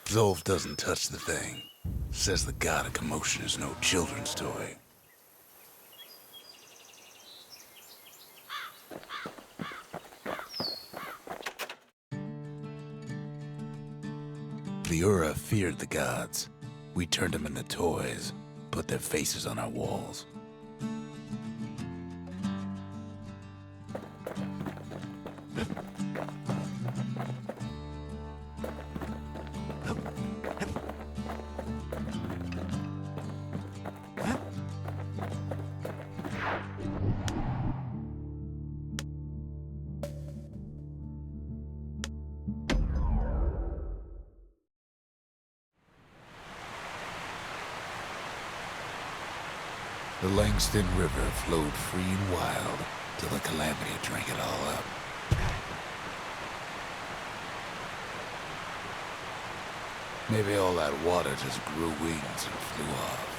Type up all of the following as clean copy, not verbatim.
Zolf doesn't touch the thing. Says the god of commotion is no children's toy. The Ura feared the gods. We turned them into toys, put their faces on our walls. The Langston River flowed free and wild till the calamity drank it all up. Maybe all that water just grew wings and flew off.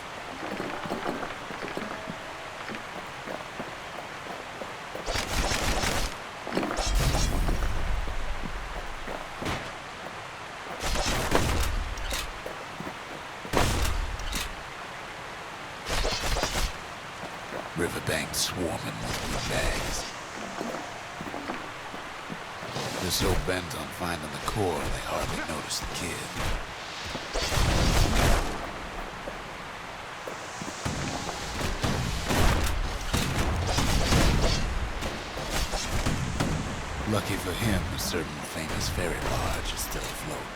Riverbank swarming with blue bags. They're so bent on finding the core, they hardly notice the kid. Lucky for him, a certain famous ferry barge is still afloat.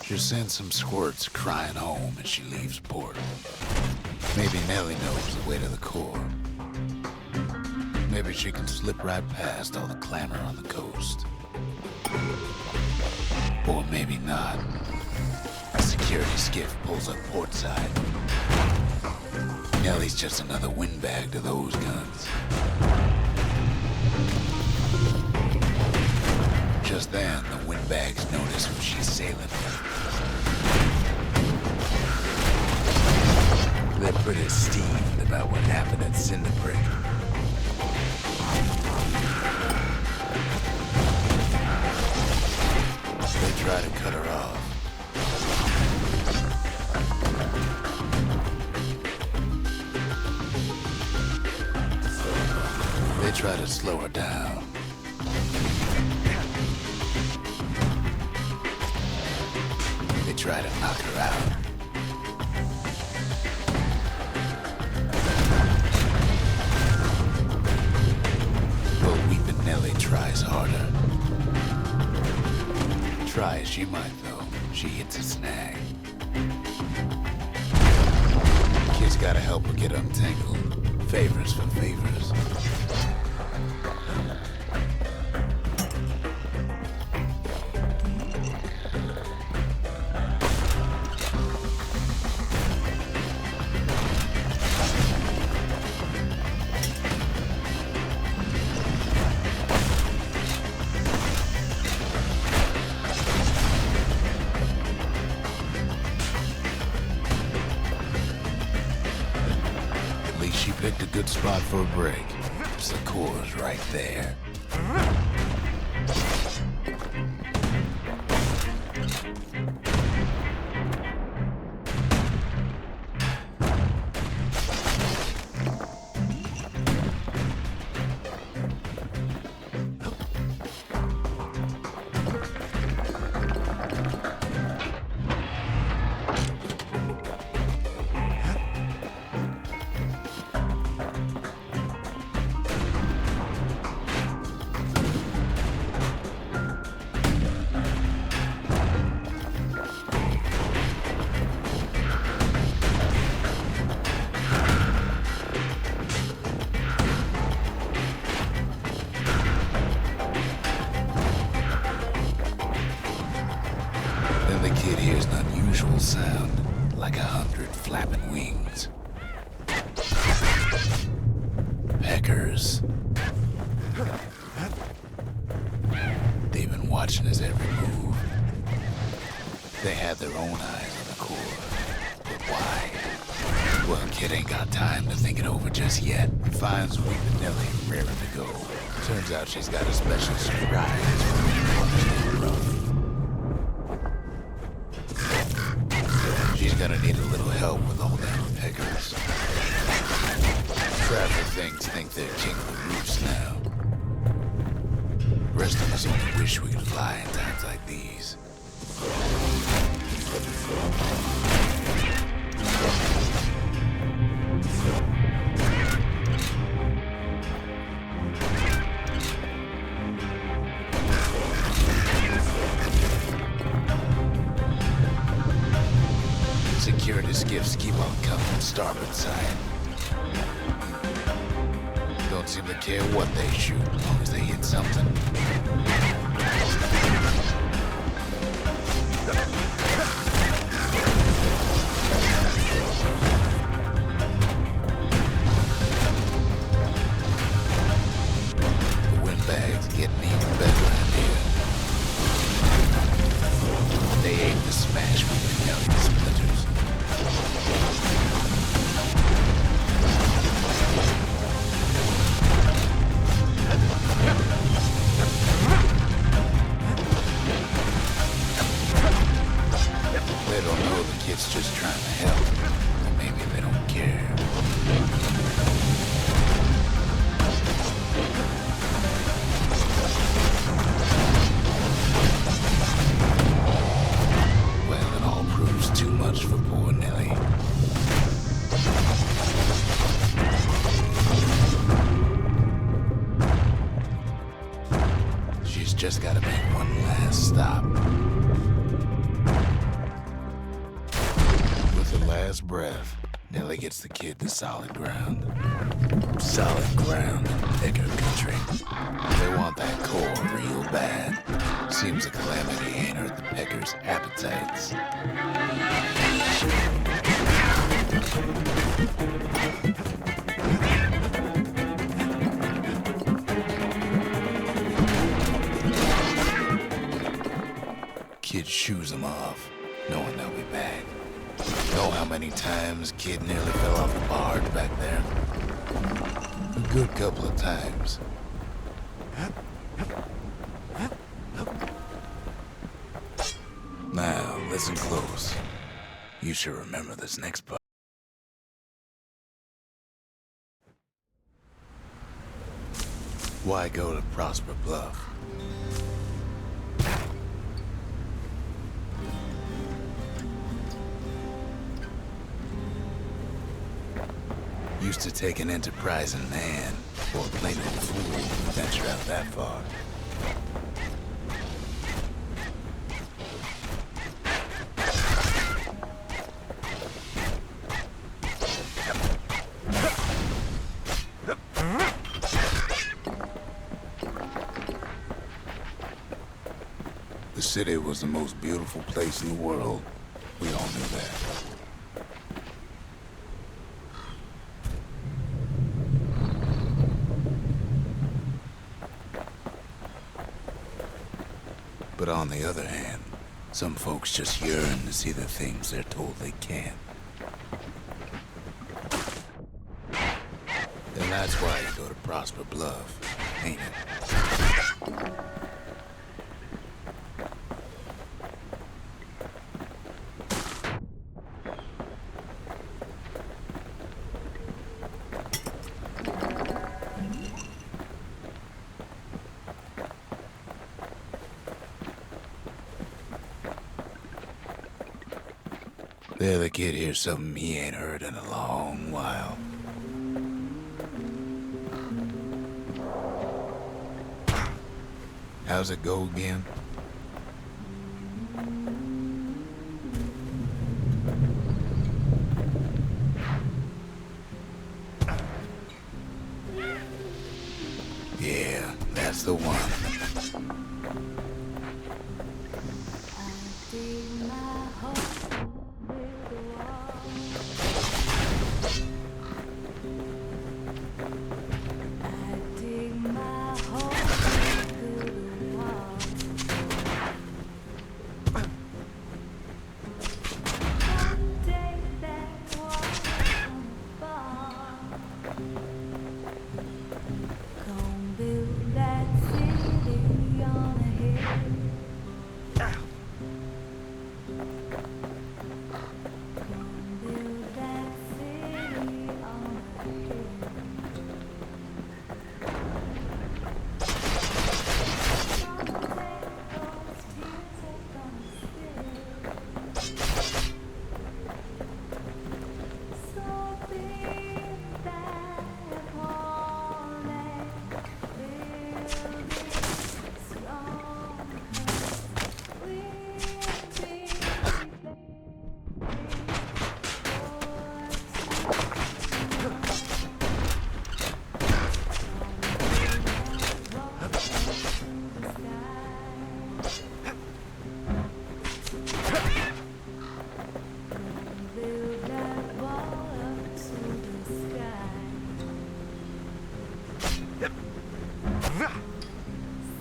She sends some squirts crying home as she leaves port. Maybe Nellie knows the way to the core. Maybe she can slip right past all the clamor on the coast. Or maybe not. A security skiff pulls up portside. Nellie's just another windbag to those guns. Just then, the windbags notice who she's sailing with. They're pretty steamed about what happened at Cinderbrick. They try to cut her off. They try to slow her down. They try to knock her out. But Weepin' Nellie tries harder. Try as she might, though, she hits a snag. Kid's gotta help her get untangled. Favors for favors. She picked a good spot for a break. The core's right there. peckers. They've been watching his every move. They had their own eyes on the core. But why? Well, kid ain't got time to think it over just yet. He finds Weeping Nellie raring to go. Turns out she's got a special surprise for the rough. She's gonna need a little help with all them peckers. Traveler things think they're king of the roofs now. Rest of us only wish we could fly in times like these. Security skiffs keep on coming from starboard side. Don't seem to care what they shoot, as long as they hit something. The windbag's getting even better out here. They aim to smash me with Nelly splinters. They don't know the kid's just trying to help, or maybe they don't care. Well, it all proves too much for poor Nellie. She's just gotta make one last stop. With her last breath, Nellie gets the kid to solid ground. Solid ground in pecker country. They want that core real bad. Seems the calamity ain't hurt the peckers' appetites. Kid shoos them off, knowing they'll be back. Know how many times Kid nearly fell off the barge back there? A good couple of times. Now, listen close. You should remember this next part. Why go to Prosper Bluff? Used to take an enterprising man or a plain old fool to venture out that far. The city was the most beautiful place in the world. We all knew that. But on the other hand, some folks just yearn to see the things they're told they can't. And that's why you go to Prosper Bluff, ain't it? There, the kid hears something he ain't heard in a long while. How's it go again? Yeah, that's the one.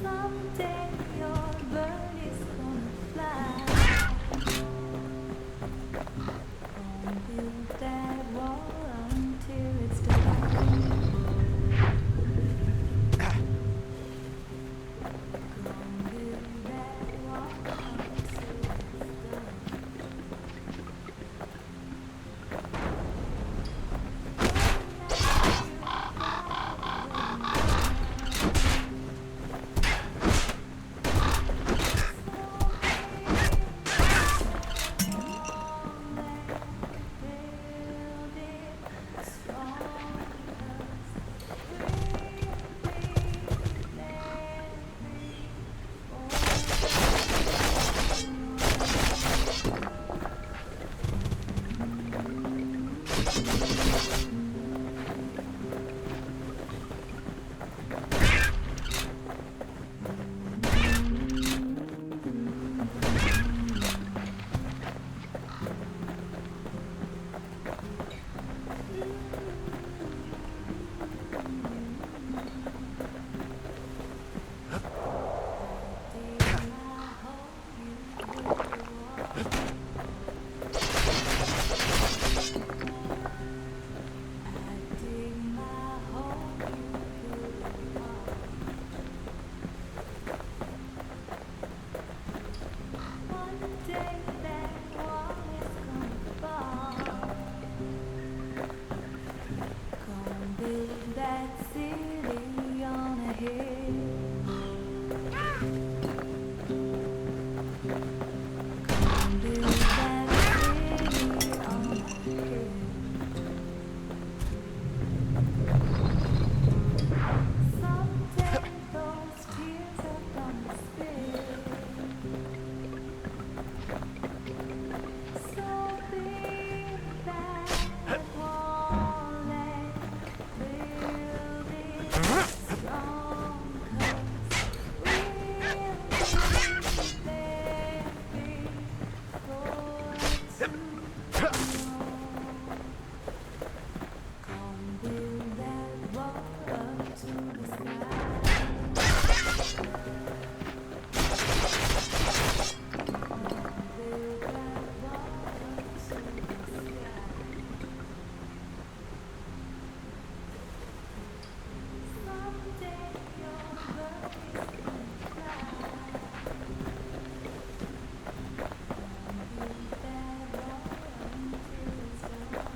Someday your bird is gonna fly. Gonna build that wall until it's done. Gonna build that wall until it's done. That city on a hill. Gonna build that city on a hill. Someday those tears are gonna spill. So build that wall and build it strong, 'cause we'll be there before it's too long. Come build that wall up to the sky. Build that wall up to the sky. Someday your bird is gonna fly. Build that wall until it's done.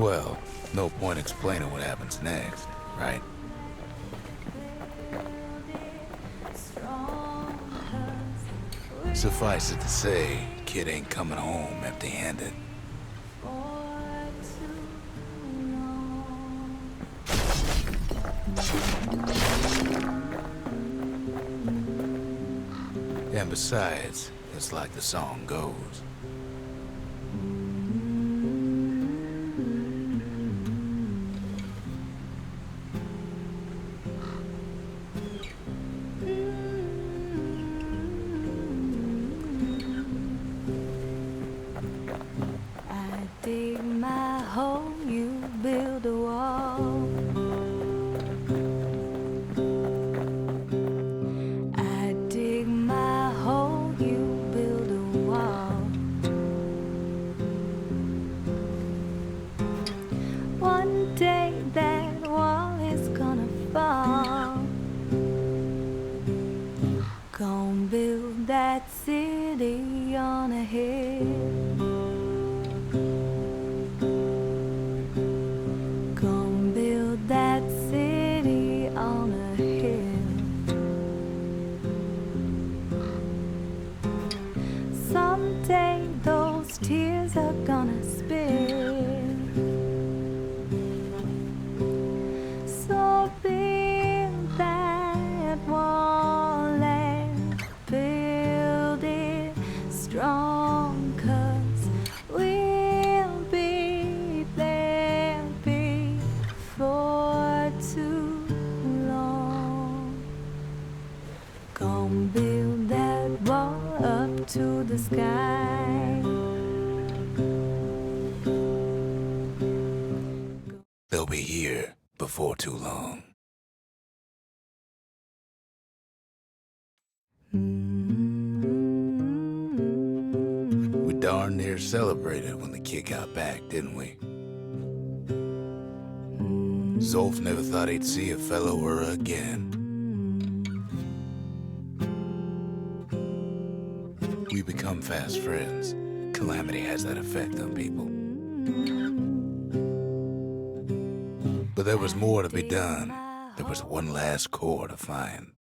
Well, no point explaining what happens next, right? Suffice it to say, kid ain't coming home empty-handed. And besides, it's like the song goes. I dig my hole, you build a wall. I dig my hole, you build a wall. One day that wall is gonna fall. Gonna build that city on a hill. Gonna build that city on a hill. Someday those tears are gonna spill. So build that wall and build it strong, 'cause we'll be there before too long. Gonna build that wall up to the sky. They'll be here before too long. We darn near celebrated when the kid got back, didn't we? Zolf never thought he'd see a fellow Ura again. We become fast friends. Calamity has that effect on people. But there was more to be done. There was one last core to find.